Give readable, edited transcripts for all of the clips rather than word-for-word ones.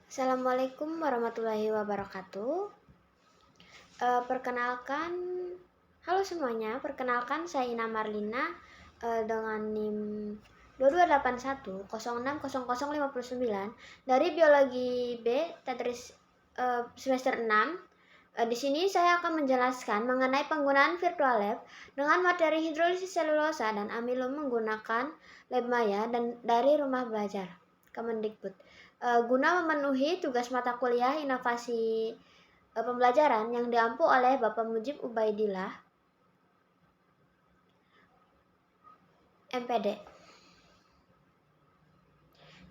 Assalamualaikum warahmatullahi wabarakatuh. Perkenalkan, halo semuanya. Perkenalkan saya Ina Marlina dengan NIM 2281060059 dari Biologi B Tetris semester 6. Di sini saya akan menjelaskan mengenai penggunaan virtual lab dengan materi hidrolisis selulosa dan amilum menggunakan lab maya dan dari rumah belajar Kemendikbud. Guna memenuhi tugas mata kuliah inovasi pembelajaran yang diampu oleh Bapak Mujib Ubaidillah, MPD.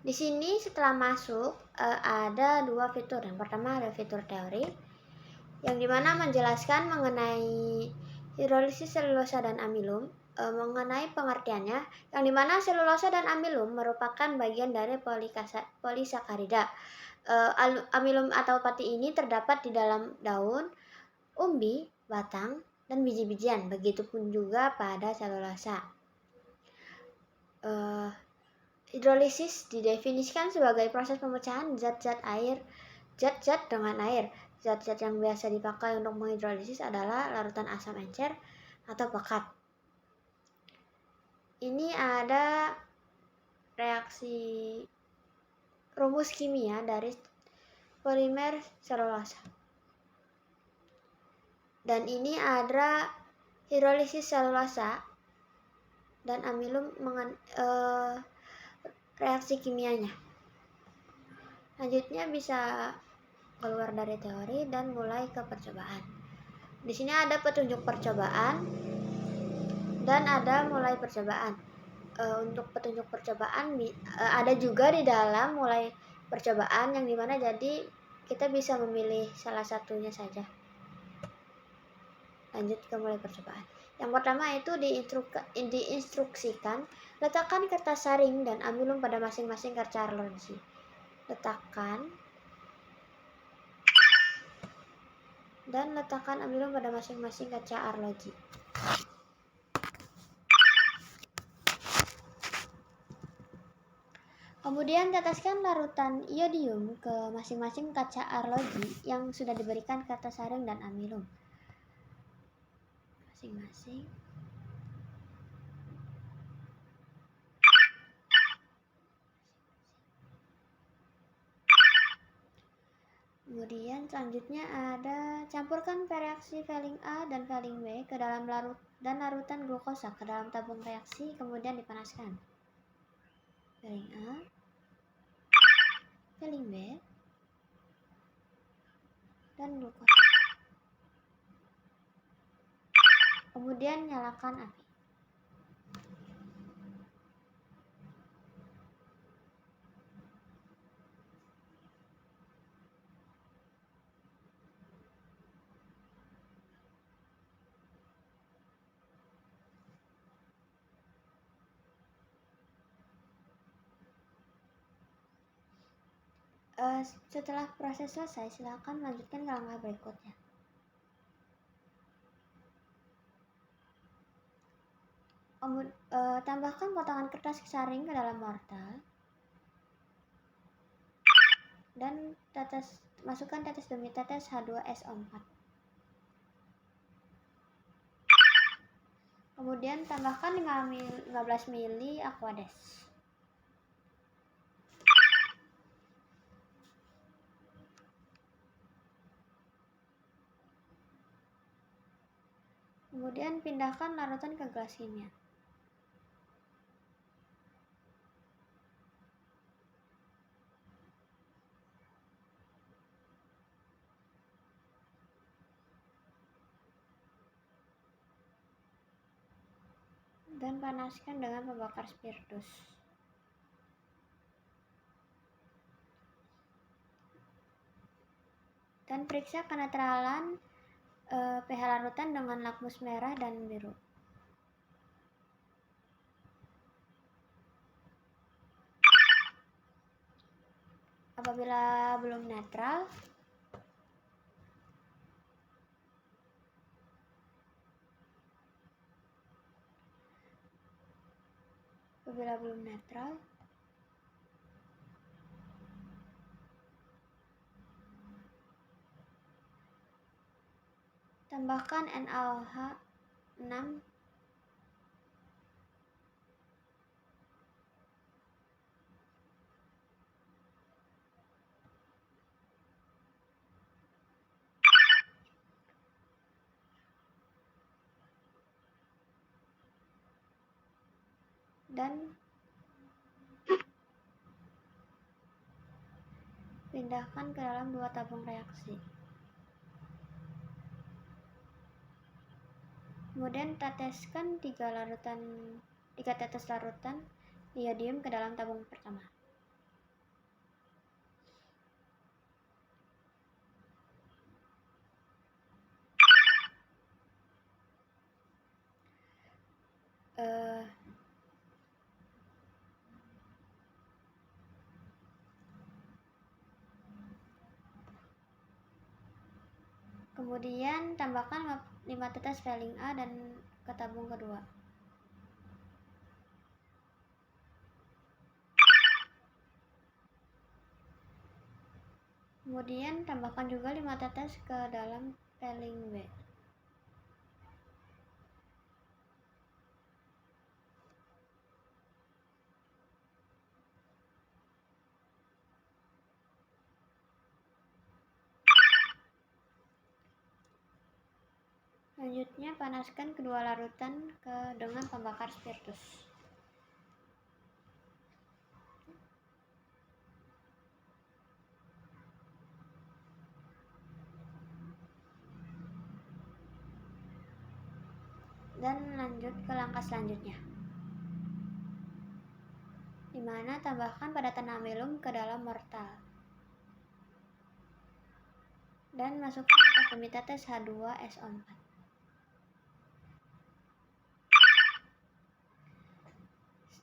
Di sini setelah masuk ada dua fitur. Yang pertama ada fitur teori, yang dimana menjelaskan mengenai hidrolisis selulosa dan amilum, mengenai pengertiannya, yang dimana selulosa dan amilum merupakan bagian dari polisakarida. Amilum atau pati ini terdapat di dalam daun, umbi, batang, dan biji-bijian. Begitupun juga pada selulosa. Hidrolisis didefinisikan sebagai proses pemecahan zat-zat dengan air. Zat-zat yang biasa dipakai untuk menghidrolisis adalah larutan asam encer atau pekat. Ini ada reaksi rumus kimia dari polimer selulosa. Dan ini ada hidrolisis selulosa dan amilum reaksi kimianya. Lanjutnya bisa keluar dari teori dan mulai ke percobaan. Di sini ada petunjuk percobaan dan ada mulai percobaan. Untuk petunjuk percobaan ada juga di dalam mulai percobaan, yang dimana jadi kita bisa memilih salah satunya saja. Lanjut ke mulai percobaan. Yang pertama itu diinstruksikan letakkan kertas saring dan amilum pada masing-masing kaca arloji. Letakkan amilum pada masing-masing kaca arloji. Kemudian teteskan larutan iodium ke masing-masing kaca arloji yang sudah diberikan kertas saring dan amilum. Masing-masing. Kemudian selanjutnya ada campurkan reaksi Fehling A dan Fehling B ke dalam larutan glukosa ke dalam tabung reaksi, kemudian dipanaskan. Fehling A, Fehling B, dan glukosa. Kemudian nyalakan api. Setelah proses selesai, silakan lanjutkan ke langkah berikutnya. Tambahkan potongan kertas saring ke dalam wortel dan masukkan tetes demi tetes H2SO4. Kemudian tambahkan 15 ml Aquades. Kemudian pindahkan larutan ke gelas kimia. Dan panaskan dengan pembakar spiritus. Dan periksa kenetralan pH larutan dengan lakmus merah dan biru. Apabila belum netral, Tambahkan NaOH6 dan pindahkan ke dalam 2 tabung reaksi. Kemudian teteskan 3 tetes larutan iodium ke dalam tabung pertama. Kemudian tambahkan 5 tetes Veling A dan ke tabung kedua. Kemudian tambahkan juga 5 tetes ke dalam Veling B. Selanjutnya panaskan kedua larutan dengan pembakar spiritus. Dan lanjut ke langkah selanjutnya, di mana tambahkan padatan amilum ke dalam mortal dan masukkan tetes demi tetes H2SO4.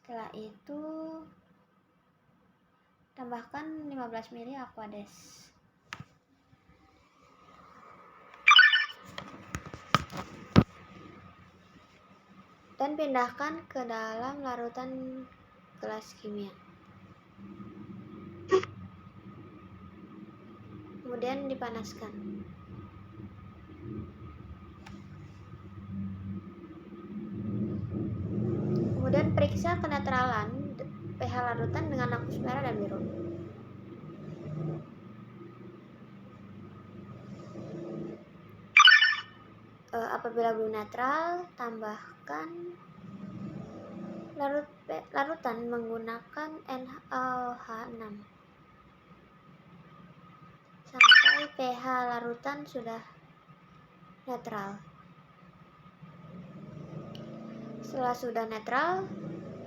Setelah itu tambahkan 15 ml Aquades dan pindahkan ke dalam larutan gelas kimia. Kemudian dipanaskan. Kemudian periksa kenetralan pH larutan dengan lampu merah dan biru. Apabila belum netral, tambahkan larutan menggunakan NaOH6 sampai pH larutan sudah netral. Setelah sudah netral,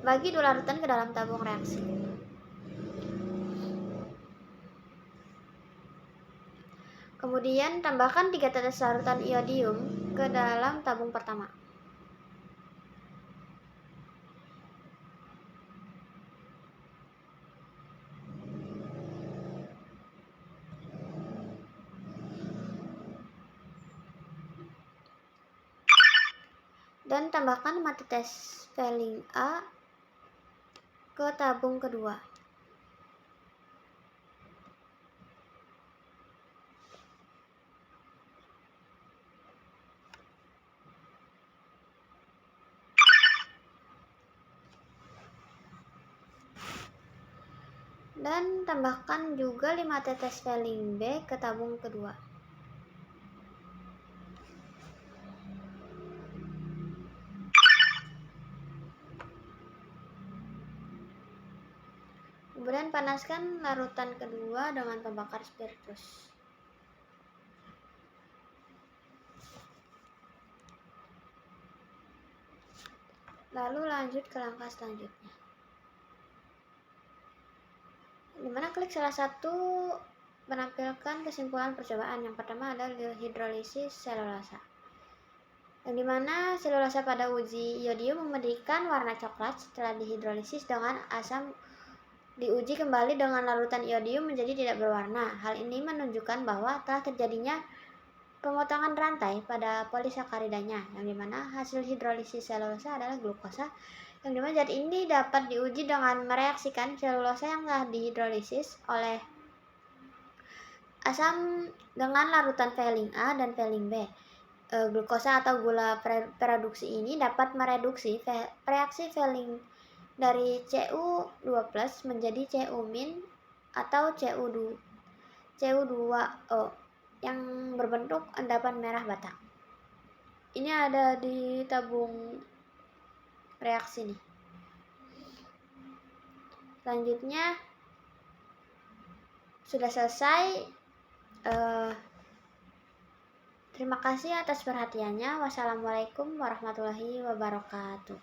bagi 2 larutan ke dalam tabung reaksi. Kemudian tambahkan 3 tetes larutan iodium ke dalam tabung pertama. Dan tambahkan 5 tetes Veling A ke tabung kedua. Dan tambahkan juga 5 tetes Veling B ke tabung kedua. Kemudian panaskan larutan kedua dengan pembakar spiritus. Lalu lanjut ke langkah selanjutnya, dimana klik salah satu menampilkan kesimpulan percobaan. Yang pertama adalah hidrolisis selulosa, yang dimana selulosa pada uji iodium memberikan warna coklat setelah dihidrolisis dengan asam diuji kembali dengan larutan iodium menjadi tidak berwarna. Hal ini menunjukkan bahwa telah terjadinya pemotongan rantai pada polisakaridanya, yang dimana hasil hidrolisis selulosa adalah glukosa, yang dimana zat ini dapat diuji dengan mereaksikan selulosa yang telah dihidrolisis oleh asam dengan larutan Veling A dan Veling B. glukosa atau gula produksi ini dapat mereduksi reaksi Fehling dari Cu2+ menjadi Cu- atau Cu2O yang berbentuk endapan merah bata. Ini ada di tabung reaksi nih. Selanjutnya sudah selesai. Terima kasih atas perhatiannya. Wassalamualaikum warahmatullahi wabarakatuh.